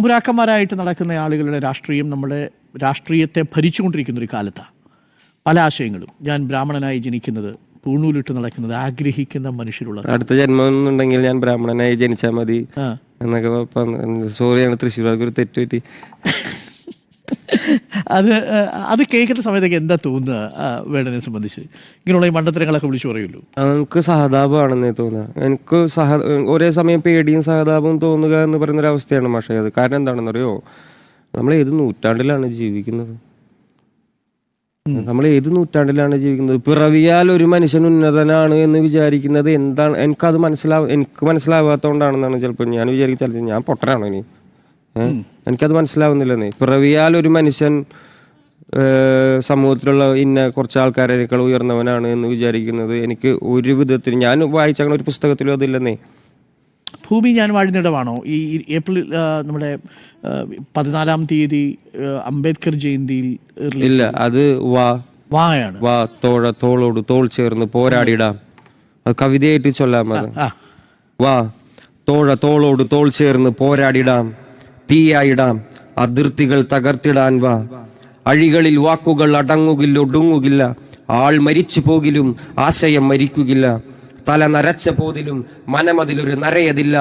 തമ്പുരാക്കന്മാരായിട്ട് നടക്കുന്ന ആളുകളുടെ രാഷ്ട്രീയം നമ്മുടെ രാഷ്ട്രീയത്തെ ഭരിച്ചുകൊണ്ടിരിക്കുന്ന ഒരു കാലത്താണ്. പല ആശയങ്ങളും. ഞാൻ ബ്രാഹ്മണനായി ജനിക്കുന്നത്, പൂണൂലിട്ട് നടക്കുന്നത്, ആഗ്രഹിക്കുന്ന മനുഷ്യരുള്ള അടുത്ത ജന്മം എന്നുണ്ടെങ്കിൽ ഞാൻ ബ്രാഹ്മണനായി ജനിച്ചാൽ മതി എന്നൊക്കെ. സോറിയാണ് തൃശ്ശൂർക്ക് ഒരു തെറ്റുപറ്റി. അത് കേൾക്കുന്ന സമയത്തൊക്കെ എന്താ തോന്നുക വേടനെ സംബന്ധിച്ച്? ഇങ്ങനെയുള്ള ഈ മണ്ടത്തരങ്ങളൊക്കെ വിളിച്ചു പറയുള്ളൂ. എനിക്ക് സഹതാപമാണെന്നേ തോന്നുക. എനിക്ക് ഒരേ സമയം പേടിയും സഹതാപവും തോന്നുക എന്ന് പറയുന്നൊരവസ്ഥയാണ്. പക്ഷേ അത് കാരണം എന്താണെന്നറിയോ, നമ്മൾ ഏത് നൂറ്റാണ്ടിലാണ് ജീവിക്കുന്നത്? നമ്മൾ ഏത് നൂറ്റാണ്ടിലാണ് ജീവിക്കുന്നത്? പിറവിയാൽ ഒരു മനുഷ്യൻ ഉന്നതനാണ് എന്ന് വിചാരിക്കുന്നത് എന്താണ്? എനിക്ക് മനസ്സിലാവാത്തതുകൊണ്ടാണെന്നാണ് ചിലപ്പോൾ ഞാൻ വിചാരിക്കുന്നത്. ഞാൻ പൊട്ടനാണോ ഇനി? എനിക്കത് മനസ്സിലാവുന്നില്ലെന്നേ. പിറവിയാൽ ഒരു മനുഷ്യൻ സമൂഹത്തിലുള്ള കുറച്ച് ആൾക്കാരേക്കാൾ ഉയർന്നവനാണ് എന്ന് വിചാരിക്കുന്നത് എനിക്ക് ഒരു വിധത്തിൽ, ഞാൻ വായിച്ചങ്ങനെ ഒരു പുസ്തകത്തിലും അതില്ലെന്നേ. ഭൂമി ഞാൻ വാഴുന്നിടമാണോ ഈ ഏപ്രിൽ നമ്മുടെ 14-ാം തീയതി അംബേദ്കർ ജയന്തിയിൽ? ഇല്ല, അത് വായാണ്. തോളോട് തോൾ ചേർന്ന് പോരാടിടാം. അത് കവിതയായിട്ട് ചൊല്ലാൻ മതി. തോളോട് തോൾ ചേർന്ന് പോരാടിടാം, തീയായിടാം, അതിർത്തികൾ തകർത്തിടാൻ വാ. അഴികളിൽ വാക്കുകൾ ഒടുങ്ങുകില്ല, ആൾ മരിച്ചു പോകിലും ആശയം മരിക്കുകില്ല. തല നരച്ച പോതിലും മനമതിലൊരു നരയതില്ല.